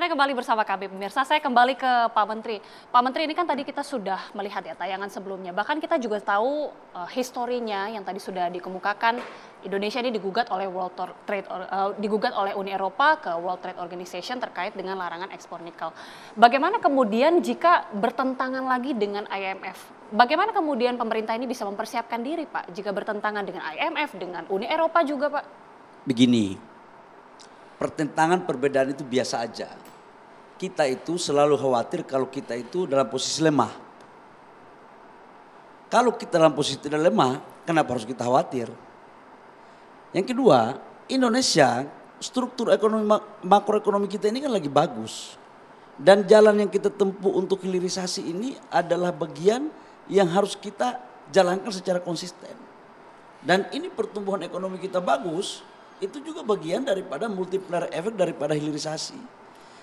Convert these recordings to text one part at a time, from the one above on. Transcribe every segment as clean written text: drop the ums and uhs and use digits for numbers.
Anda kembali bersama kami pemirsa, saya kembali ke Pak Menteri. Pak Menteri, ini kan tadi kita sudah melihat ya tayangan sebelumnya, bahkan kita juga tahu historinya yang tadi sudah dikemukakan, Indonesia ini digugat oleh digugat oleh Uni Eropa ke World Trade Organization terkait dengan larangan ekspor nikel. Bagaimana kemudian jika bertentangan lagi dengan IMF? Bagaimana kemudian pemerintah ini bisa mempersiapkan diri, Pak, jika bertentangan dengan IMF, dengan Uni Eropa juga, Pak? Begini, pertentangan perbedaan itu biasa aja. Kita itu selalu khawatir kalau kita itu dalam posisi lemah. Kalau kita dalam posisi tidak lemah, kenapa harus kita khawatir? Yang kedua, Indonesia struktur ekonomi makroekonomi kita ini kan lagi bagus. Dan jalan yang kita tempuh untuk hilirisasi ini adalah bagian yang harus kita jalankan secara konsisten. Dan ini pertumbuhan ekonomi kita bagus, itu juga bagian daripada multiplier efek daripada hilirisasi.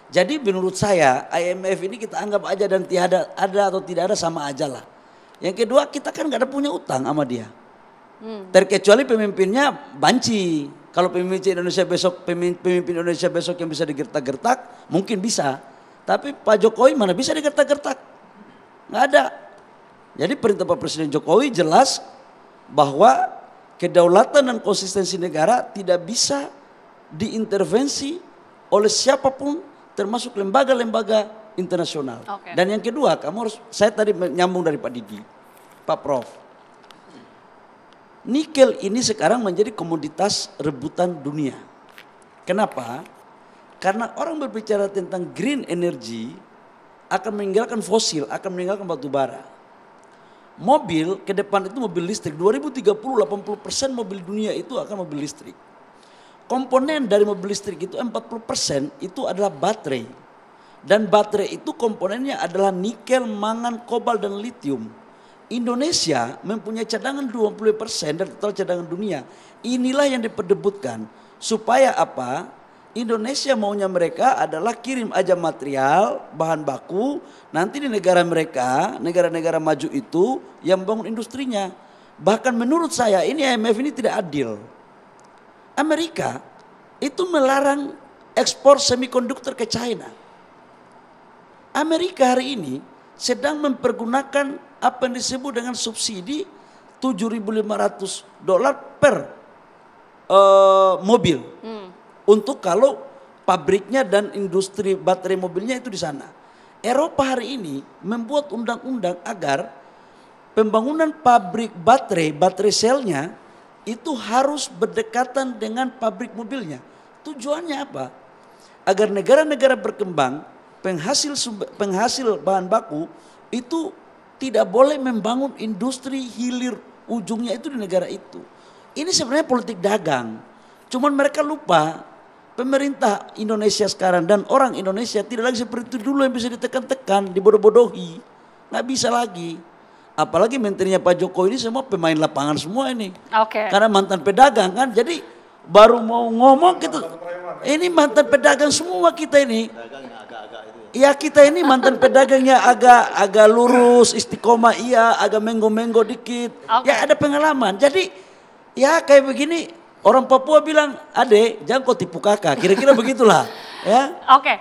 Jadi menurut saya IMF ini kita anggap aja dan tiada ada atau tidak ada sama aja lah. Yang kedua, kita kan gak ada punya utang sama dia. Terkecuali pemimpinnya banci. Kalau pemimpin Indonesia besok yang bisa digertak-gertak mungkin bisa. Tapi Pak Jokowi mana bisa digertak-gertak? Gak ada. Jadi perintah Pak Presiden Jokowi jelas bahwa kedaulatan dan konsistensi negara tidak bisa diintervensi oleh siapapun termasuk lembaga-lembaga internasional. Okay. Dan yang kedua, saya tadi menyambung dari Pak Didi, Pak Prof. Nikel ini sekarang menjadi komoditas rebutan dunia. Kenapa? Karena orang berbicara tentang green energy akan meninggalkan fosil, akan meninggalkan batu bara. Mobil ke depan itu mobil listrik. 2030 80% mobil dunia itu akan mobil listrik. Komponen dari mobil listrik itu 40% itu adalah baterai. Dan baterai itu komponennya adalah nikel, mangan, kobalt dan litium. Indonesia mempunyai cadangan 20% dari total cadangan dunia. Inilah yang diperebutkan. Supaya apa? Indonesia maunya mereka adalah kirim aja material, bahan baku, nanti di negara mereka, negara-negara maju itu yang membangun industrinya. Bahkan menurut saya ini IMF ini tidak adil. Amerika itu melarang ekspor semikonduktor ke China. Amerika hari ini sedang mempergunakan apa yang disebut dengan subsidi $7.500 per mobil. Untuk kalau pabriknya dan industri baterai mobilnya itu di sana. Eropa hari ini membuat undang-undang agar pembangunan pabrik baterai selnya itu harus berdekatan dengan pabrik mobilnya. Tujuannya apa? Agar negara-negara berkembang penghasil bahan baku itu tidak boleh membangun industri hilir ujungnya itu di negara itu. Ini sebenarnya politik dagang. Cuman mereka lupa. Pemerintah Indonesia sekarang dan orang Indonesia tidak lagi seperti itu dulu yang bisa ditekan-tekan, dibodoh-bodohi. Nggak bisa lagi. Apalagi menterinya Pak Jokowi ini semua pemain lapangan semua ini. Okay. Karena mantan pedagang kan. Jadi baru mau ngomong gitu. Ini mantan pedagang semua kita ini. Ya kita ini mantan pedagangnya agak lurus, istiqomah iya, agak menggo-menggo dikit. Okay. Ya ada pengalaman. Jadi ya kayak begini. Orang Papua bilang, adek jangan kau tipu kakak, kira-kira begitulah. Ya. Oke.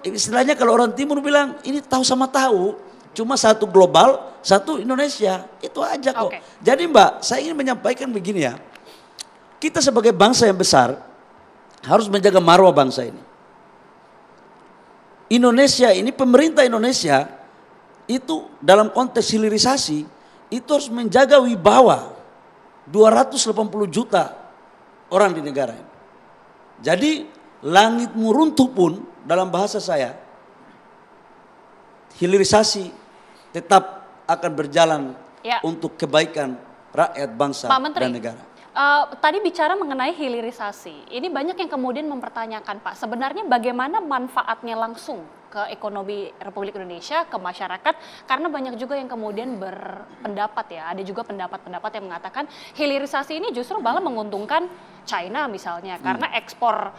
Istilahnya kalau orang timur bilang, ini tahu sama tahu, cuma satu global, satu Indonesia, itu aja kok. Okay. Jadi Mbak, saya ingin menyampaikan begini ya, kita sebagai bangsa yang besar, harus menjaga marwah bangsa ini. Indonesia ini, pemerintah Indonesia, itu dalam konteks hilirisasi, itu harus menjaga wibawa 280 juta orang di negara ini. Jadi langitmu runtuh pun dalam bahasa saya hilirisasi tetap akan berjalan untuk kebaikan rakyat bangsa Pak Menteri, dan negara. Tadi bicara mengenai hilirisasi, ini banyak yang kemudian mempertanyakan Pak, sebenarnya bagaimana manfaatnya langsung ke ekonomi Republik Indonesia, ke masyarakat, karena banyak juga yang kemudian berpendapat ya, ada juga pendapat-pendapat yang mengatakan hilirisasi ini justru malah menguntungkan China misalnya, karena ekspor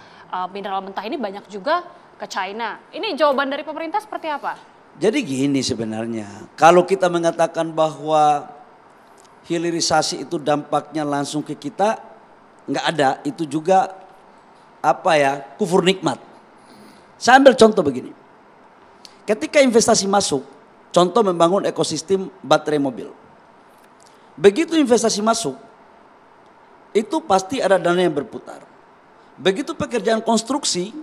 mineral mentah ini banyak juga ke China. Ini jawaban dari pemerintah seperti apa? Jadi gini sebenarnya, kalau kita mengatakan bahwa hilirisasi itu dampaknya langsung ke kita, nggak ada, itu juga kufur nikmat. Saya ambil contoh begini. Ketika investasi masuk, contoh membangun ekosistem baterai mobil. Begitu investasi masuk, itu pasti ada dana yang berputar. Begitu pekerjaan konstruksi,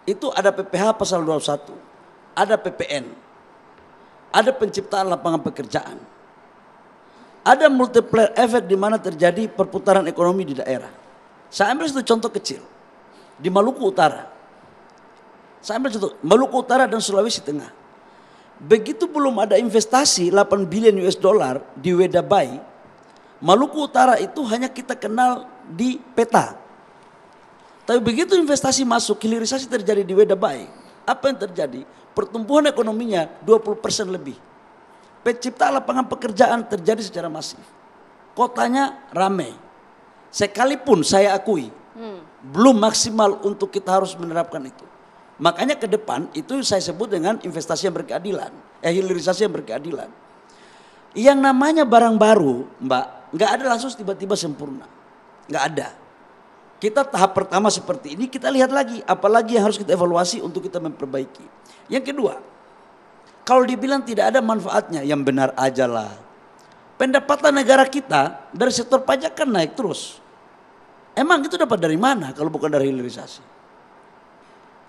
itu ada PPH pasal 21, ada PPN, ada penciptaan lapangan pekerjaan. Ada multiplier effect di mana terjadi perputaran ekonomi di daerah. Saya ambil satu contoh kecil, di Maluku Utara. Saya ambil contoh, Maluku Utara dan Sulawesi Tengah. Begitu belum ada investasi 8 billion US dollar di Wedabai, Maluku Utara itu hanya kita kenal di peta. Tapi begitu investasi masuk, hilirisasi terjadi di Wedabai, apa yang terjadi? Pertumbuhan ekonominya 20% lebih. Penciptaan lapangan pekerjaan terjadi secara masif. Kotanya ramai. Sekalipun saya akui, belum maksimal untuk kita harus menerapkan itu. Makanya ke depan itu saya sebut dengan investasi yang berkeadilan, hilirisasi yang berkeadilan. Yang namanya barang baru, Mbak, nggak ada langsung tiba-tiba sempurna, nggak ada. Kita tahap pertama seperti ini, kita lihat lagi, apalagi yang harus kita evaluasi untuk kita memperbaiki. Yang kedua, kalau dibilang tidak ada manfaatnya, yang benar aja lah. Pendapatan negara kita dari sektor pajak kan naik terus. Emang itu dapat dari mana kalau bukan dari hilirisasi?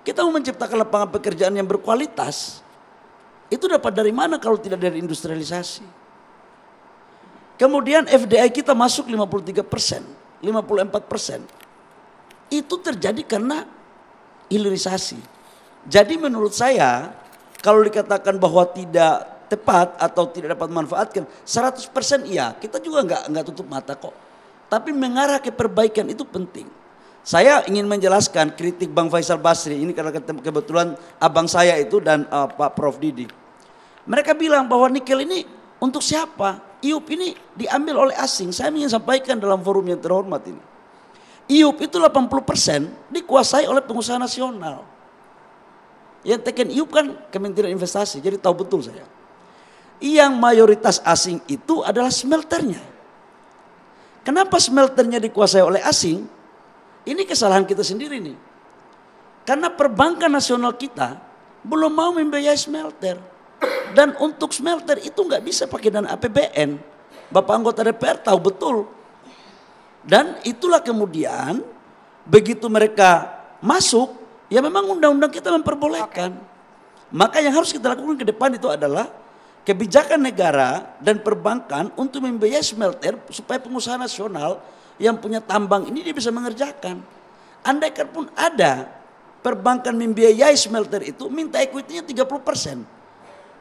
Kita mau menciptakan lapangan pekerjaan yang berkualitas, itu dapat dari mana kalau tidak dari industrialisasi? Kemudian FDI kita masuk 53%, 54%. Itu terjadi karena hilirisasi. Jadi menurut saya, kalau dikatakan bahwa tidak tepat atau tidak dapat manfaatkan, 100% iya, kita juga nggak tutup mata kok. Tapi mengarah ke perbaikan itu penting. Saya ingin menjelaskan kritik Bang Faisal Basri, ini karena kebetulan abang saya itu dan Pak Prof Didi. Mereka bilang bahwa nikel ini untuk siapa? IUP ini diambil oleh asing. Saya ingin sampaikan dalam forum yang terhormat ini. IUP itu 80% dikuasai oleh pengusaha nasional. Yang teken IUP kan Kementerian Investasi, jadi tahu betul saya. Yang mayoritas asing itu adalah smelternya. Kenapa smelternya dikuasai oleh asing? Ini kesalahan kita sendiri nih. Karena perbankan nasional kita belum mau membiayai smelter. Dan untuk smelter itu nggak bisa pakai dana APBN. Bapak anggota DPR tahu betul. Dan itulah kemudian begitu mereka masuk, ya memang undang-undang kita memperbolehkan. Maka yang harus kita lakukan ke depan itu adalah kebijakan negara dan perbankan untuk membiayai smelter supaya pengusaha nasional yang punya tambang ini dia bisa mengerjakan. Andaikan pun ada perbankan membiayai smelter itu, minta equity-nya 30%.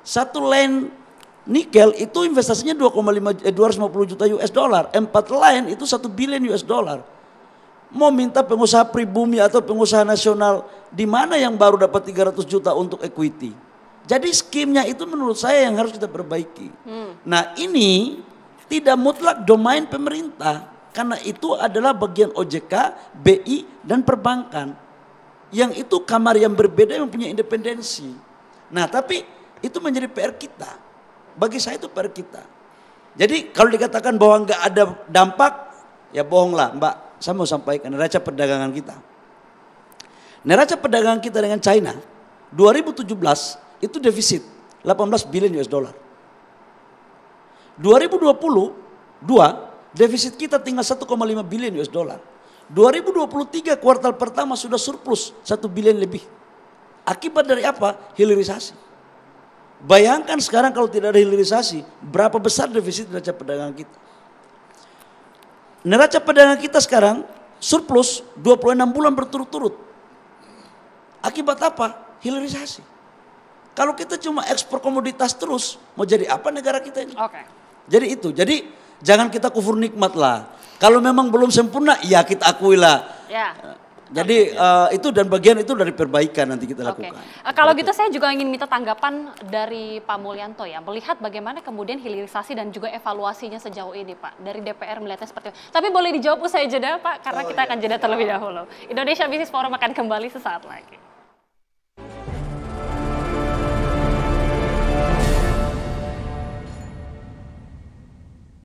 Satu line nikel itu investasinya 250 juta US dollar. 4 line itu 1 billion US dollar. Mau minta pengusaha pribumi atau pengusaha nasional di mana yang baru dapat 300 juta untuk equity. Jadi skimnya itu menurut saya yang harus kita perbaiki. Nah ini tidak mutlak domain pemerintah. Karena itu adalah bagian OJK, BI, dan perbankan. Yang itu kamar yang berbeda yang punya independensi. Nah tapi itu menjadi PR kita. Bagi saya itu PR kita. Jadi kalau dikatakan bahwa nggak ada dampak, ya bohonglah Mbak. Saya mau sampaikan neraca perdagangan kita. Neraca perdagangan kita dengan China 2017 itu defisit 18 billion US dollar. 2022 defisit kita tinggal 1,5 billion US dollar. 2023 kuartal pertama sudah surplus 1 billion lebih. Akibat dari apa? Hilirisasi. Bayangkan sekarang kalau tidak ada hilirisasi, berapa besar defisit neraca perdagangan kita. Neraca perdagangan kita sekarang surplus 26 bulan berturut-turut. Akibat apa? Hilirisasi. Kalau kita cuma ekspor komoditas terus, mau jadi apa negara kita ini? Jadi itu, jadi jangan kita kufur nikmat lah. Kalau memang belum sempurna, ya kita akui lah. Ya. Jadi itu dan bagian itu dari perbaikan nanti kita lakukan. Kalau gitu saya juga ingin minta tanggapan dari Pak Mulyanto ya. Melihat bagaimana kemudian hilirisasi dan juga evaluasinya sejauh ini Pak. Dari DPR melihatnya seperti itu. Tapi boleh dijawab usai jeda Pak, karena kita akan jeda terlebih dahulu. Indonesia Business Forum akan kembali sesaat lagi.